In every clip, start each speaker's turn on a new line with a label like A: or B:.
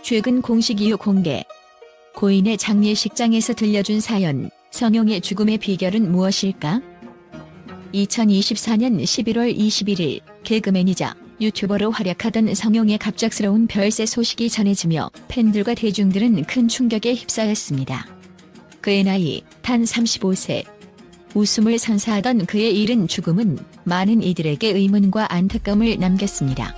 A: 최근 공식 이유 공개. 고인의 장례식장에서 들려준 사연, 성형의 죽음의 비결은 무엇일까? 2024년 11월 21일 개그맨이자 유튜버로 활약하던 성형의 갑작스러운 별세 소식이 전해지며 팬들과 대중들은 큰 충격에 휩싸였습니다. 그의 나이 단 35세. 웃음을 선사하던 그의 이른 죽음은 많은 이들에게 의문과 안타까움을 남겼습니다.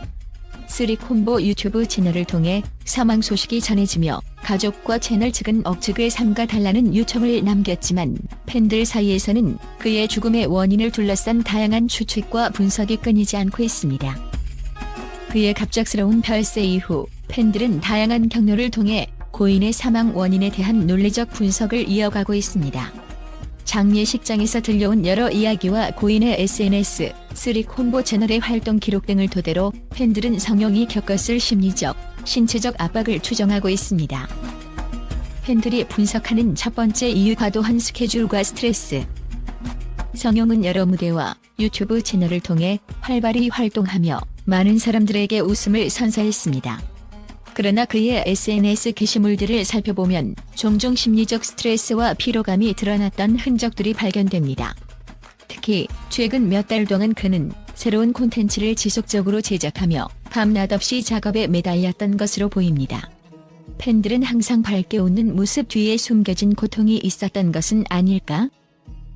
A: 쓰리콤보 유튜브 채널을 통해 사망 소식이 전해지며 가족과 채널 측은 억측을 삼가달라는 요청을 남겼지만 팬들 사이에서는 그의 죽음의 원인을 둘러싼 다양한 추측과 분석이 끊이지 않고 있습니다. 그의 갑작스러운 별세 이후 팬들은 다양한 경로를 통해 고인의 사망 원인에 대한 논리적 분석을 이어가고 있습니다. 장례식장에서 들려온 여러 이야기와 고인의 SNS, 쓰리콤보 채널의 활동 기록 등을 토대로 팬들은 성형이 겪었을 심리적, 신체적 압박을 추정하고 있습니다. 팬들이 분석하는 첫 번째 이유 과도한 스케줄과 스트레스. 성형은 여러 무대와 유튜브 채널을 통해 활발히 활동하며 많은 사람들에게 웃음을 선사했습니다. 그러나 그의 SNS 게시물들을 살펴보면 종종 심리적 스트레스와 피로감이 드러났던 흔적들이 발견됩니다. 특히 최근 몇 달 동안 그는 새로운 콘텐츠를 지속적으로 제작하며 밤낮 없이 작업에 매달렸던 것으로 보입니다. 팬들은 항상 밝게 웃는 모습 뒤에 숨겨진 고통이 있었던 것은 아닐까?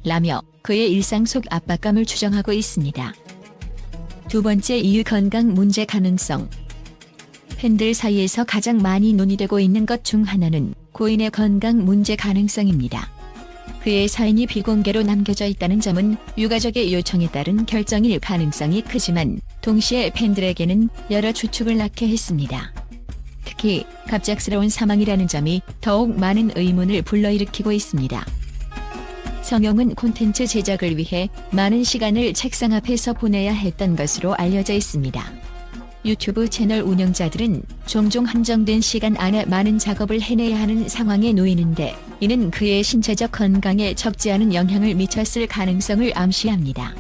A: 라며 그의 일상 속 압박감을 추정하고 있습니다. 두 번째 이유 건강 문제 가능성. 팬들 사이에서 가장 많이 논의되고 있는 것 중 하나는 고인의 건강 문제 가능성입니다. 그의 사인이 비공개로 남겨져 있다는 점은 유가족의 요청에 따른 결정일 가능성이 크지만 동시에 팬들에게는 여러 추측을 낳게 했습니다. 특히 갑작스러운 사망이라는 점이 더욱 많은 의문을 불러일으키고 있습니다. 성형은 콘텐츠 제작을 위해 많은 시간을 책상 앞에서 보내야 했던 것으로 알려져 있습니다. 유튜브 채널 운영자들은 종종 한정된 시간 안에 많은 작업을 해내야 하는 상황에 놓이는데 이는 그의 신체적 건강에 적지 않은 영향을 미쳤을 가능성을 암시합니다.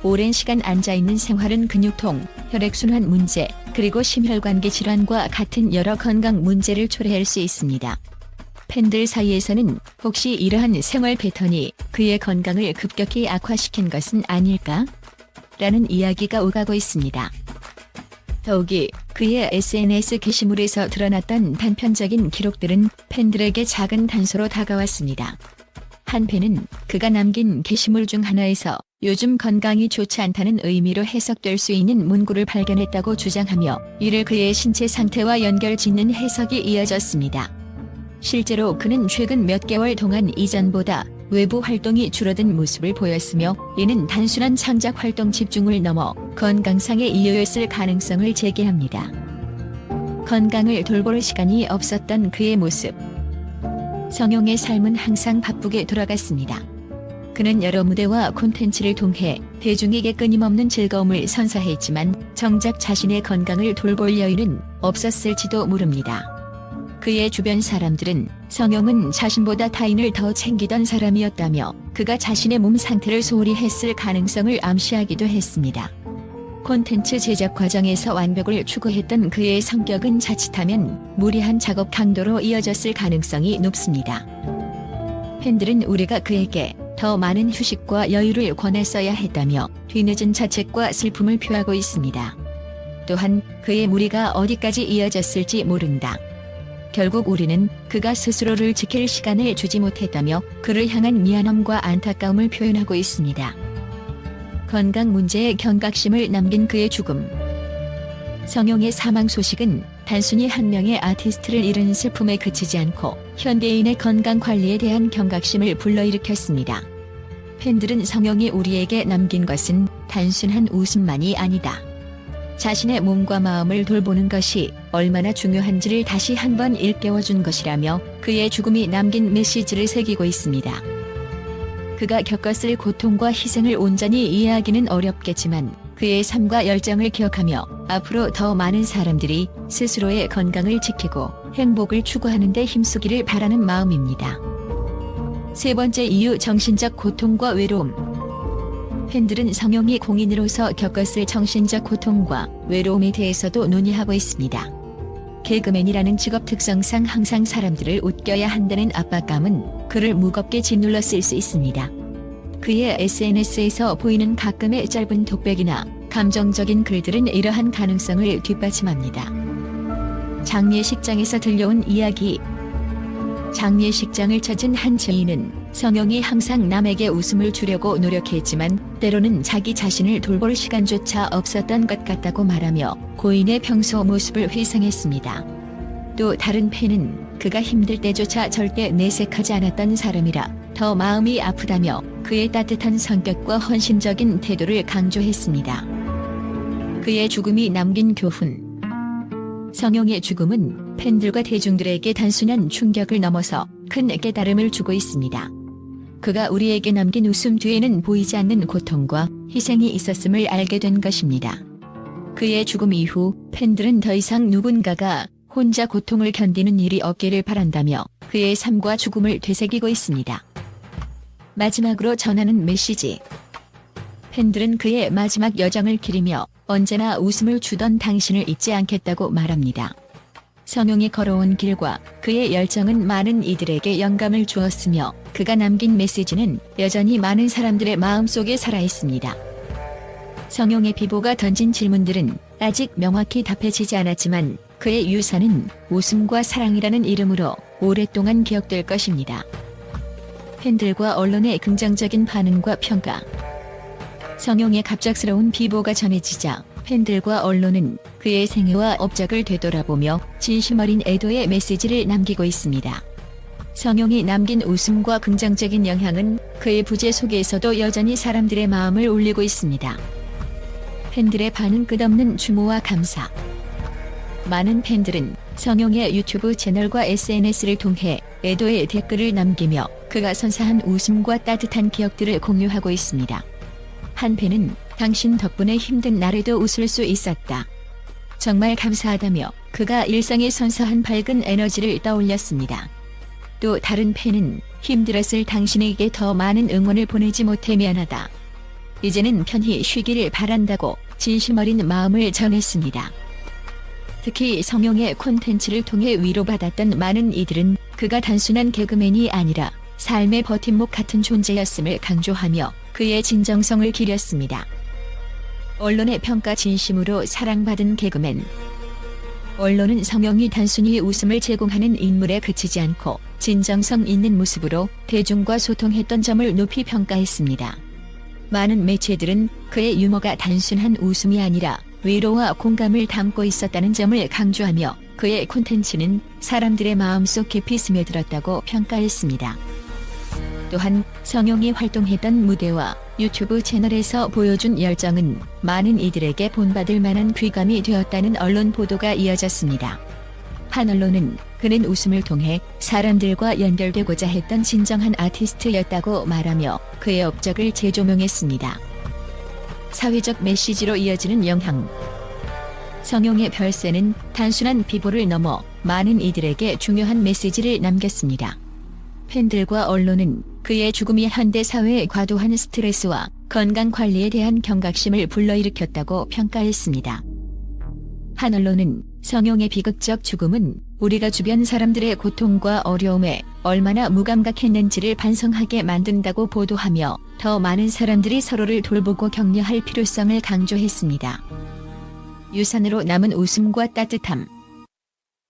A: 오랜 시간 앉아있는 생활은 근육통, 혈액순환 문제, 그리고 심혈관계 질환과 같은 여러 건강 문제를 초래할 수 있습니다. 팬들 사이에서는 혹시 이러한 생활 패턴이 그의 건강을 급격히 악화시킨 것은 아닐까? 라는 이야기가 오가고 있습니다. 더욱이 그의 SNS 게시물에서 드러났던 단편적인 기록들은 팬들에게 작은 단서로 다가왔습니다. 한 팬은 그가 남긴 게시물 중 하나에서 요즘 건강이 좋지 않다는 의미로 해석될 수 있는 문구를 발견했다고 주장하며 이를 그의 신체 상태와 연결짓는 해석이 이어졌습니다. 실제로 그는 최근 몇 개월 동안 이전보다 외부 활동이 줄어든 모습을 보였으며 이는 단순한 창작 활동 집중을 넘어 건강상의 이유였을 가능성을 제기합니다. 건강을 돌볼 시간이 없었던 그의 모습. 성형의 삶은 항상 바쁘게 돌아갔습니다. 그는 여러 무대와 콘텐츠를 통해 대중에게 끊임없는 즐거움을 선사했지만 정작 자신의 건강을 돌볼 여유는 없었을지도 모릅니다. 그의 주변 사람들은 성형은 자신보다 타인을 더 챙기던 사람이었다며 그가 자신의 몸 상태를 소홀히 했을 가능성을 암시하기도 했습니다. 콘텐츠 제작 과정에서 완벽을 추구했던 그의 성격은 자칫하면 무리한 작업 강도로 이어졌을 가능성이 높습니다. 팬들은 우리가 그에게 더 많은 휴식과 여유를 권했어야 했다며 뒤늦은 자책과 슬픔을 표하고 있습니다. 또한 그의 무리가 어디까지 이어졌을지 모른다. 결국 우리는 그가 스스로를 지킬 시간을 주지 못했다며 그를 향한 미안함과 안타까움을 표현하고 있습니다. 건강 문제에 경각심을 남긴 그의 죽음. 성형의 사망 소식은 단순히 한 명의 아티스트를 잃은 슬픔에 그치지 않고 현대인의 건강 관리에 대한 경각심을 불러일으켰습니다. 팬들은 성형이 우리에게 남긴 것은 단순한 웃음만이 아니다. 자신의 몸과 마음을 돌보는 것이 얼마나 중요한지를 다시 한번 일깨워준 것이라며 그의 죽음이 남긴 메시지를 새기고 있습니다. 그가 겪었을 고통과 희생을 온전히 이해하기는 어렵겠지만 그의 삶과 열정을 기억하며 앞으로 더 많은 사람들이 스스로의 건강을 지키고 행복을 추구하는 데 힘쓰기를 바라는 마음입니다. 세 번째 이유, 정신적 고통과 외로움. 팬들은 성형이 공인으로서 겪었을 정신적 고통과 외로움에 대해서도 논의하고 있습니다. 개그맨이라는 직업 특성상 항상 사람들을 웃겨야 한다는 압박감은 그를 무겁게 짓눌러 쓸 수 있습니다. 그의 SNS에서 보이는 가끔의 짧은 독백이나 감정적인 글들은 이러한 가능성을 뒷받침합니다. 장례식장에서 들려온 이야기. 장례식장을 찾은 한 지인은 성형이 항상 남에게 웃음을 주려고 노력했지만 때로는 자기 자신을 돌볼 시간조차 없었던 것 같다고 말하며 고인의 평소 모습을 회상했습니다. 또 다른 팬은 그가 힘들 때조차 절대 내색하지 않았던 사람이라 더 마음이 아프다며 그의 따뜻한 성격과 헌신적인 태도를 강조했습니다. 그의 죽음이 남긴 교훈. 성형의 죽음은 팬들과 대중들에게 단순한 충격을 넘어서 큰 깨달음을 주고 있습니다. 그가 우리에게 남긴 웃음 뒤에는 보이지 않는 고통과 희생이 있었음을 알게 된 것입니다. 그의 죽음 이후 팬들은 더 이상 누군가가 혼자 고통을 견디는 일이 없기를 바란다며 그의 삶과 죽음을 되새기고 있습니다. 마지막으로 전하는 메시지. 팬들은 그의 마지막 여정을 기리며 언제나 웃음을 주던 당신을 잊지 않겠다고 말합니다. 성형이 걸어온 길과 그의 열정은 많은 이들에게 영감을 주었으며 그가 남긴 메시지는 여전히 많은 사람들의 마음속에 살아있습니다. 성형의 비보가 던진 질문들은 아직 명확히 답해지지 않았지만 그의 유산은 웃음과 사랑이라는 이름으로 오랫동안 기억될 것입니다. 팬들과 언론의 긍정적인 반응과 평가. 성형의 갑작스러운 비보가 전해지자 팬들과 언론은 그의 생애와 업적을 되돌아보며 진심 어린 애도의 메시지를 남기고 있습니다. 성형이 남긴 웃음과 긍정적인 영향은 그의 부재 속에서도 여전히 사람들의 마음을 울리고 있습니다. 팬들의 반응 끝없는 추모와 감사. 많은 팬들은 성형의 유튜브 채널과 SNS를 통해 애도의 댓글을 남기며 그가 선사한 웃음과 따뜻한 기억들을 공유하고 있습니다. 한 팬은 당신 덕분에 힘든 날에도 웃을 수 있었다. 정말 감사하다며 그가 일상에 선사한 밝은 에너지를 떠올렸습니다. 또 다른 팬은 힘들었을 당신에게 더 많은 응원을 보내지 못해 미안하다. 이제는 편히 쉬기를 바란다고 진심 어린 마음을 전했습니다. 특히 성형의 콘텐츠를 통해 위로받았던 많은 이들은 그가 단순한 개그맨이 아니라 삶의 버팀목 같은 존재였음을 강조하며 그의 진정성을 기렸습니다. 언론의 평가. 진심으로 사랑받은 개그맨. 언론은 성형이 단순히 웃음을 제공하는 인물에 그치지 않고 진정성 있는 모습으로 대중과 소통했던 점을 높이 평가했습니다. 많은 매체들은 그의 유머가 단순한 웃음이 아니라 위로와 공감을 담고 있었다는 점을 강조하며 그의 콘텐츠는 사람들의 마음속 깊이 스며들었다고 평가했습니다. 또한 성형이 활동했던 무대와 유튜브 채널에서 보여준 열정은 많은 이들에게 본받을 만한 귀감이 되었다는 언론 보도가 이어졌습니다. 한 언론은 그는 웃음을 통해 사람들과 연결되고자 했던 진정한 아티스트였다고 말하며 그의 업적을 재조명했습니다. 사회적 메시지로 이어지는 영향. 성형의 별세는 단순한 비보를 넘어 많은 이들에게 중요한 메시지를 남겼습니다. 팬들과 언론은 그의 죽음이 현대 사회의 과도한 스트레스와 건강 관리에 대한 경각심을 불러일으켰다고 평가했습니다. 한 언론은 성형의 비극적 죽음은 우리가 주변 사람들의 고통과 어려움에 얼마나 무감각했는지를 반성하게 만든다고 보도하며 더 많은 사람들이 서로를 돌보고 격려할 필요성을 강조했습니다. 유산으로 남은 웃음과 따뜻함.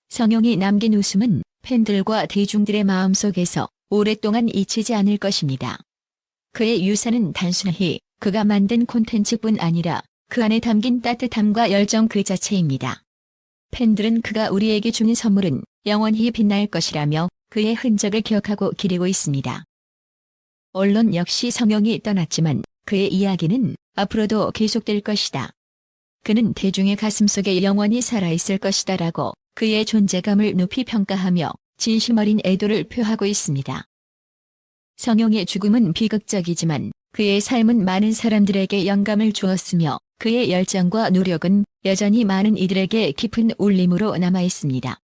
A: 성형이 남긴 웃음은 팬들과 대중들의 마음속에서 오랫동안 잊히지 않을 것입니다. 그의 유산은 단순히 그가 만든 콘텐츠뿐 아니라 그 안에 담긴 따뜻함과 열정 그 자체입니다. 팬들은 그가 우리에게 주는 선물은 영원히 빛날 것이라며 그의 흔적을 기억하고 기리고 있습니다. 언론 역시 성형이 떠났지만 그의 이야기는 앞으로도 계속될 것이다. 그는 대중의 가슴속에 영원히 살아있을 것이다 라고 그의 존재감을 높이 평가하며 진심 어린 애도를 표하고 있습니다. 성형의 죽음은 비극적이지만 그의 삶은 많은 사람들에게 영감을 주었으며 그의 열정과 노력은 여전히 많은 이들에게 깊은 울림으로 남아 있습니다.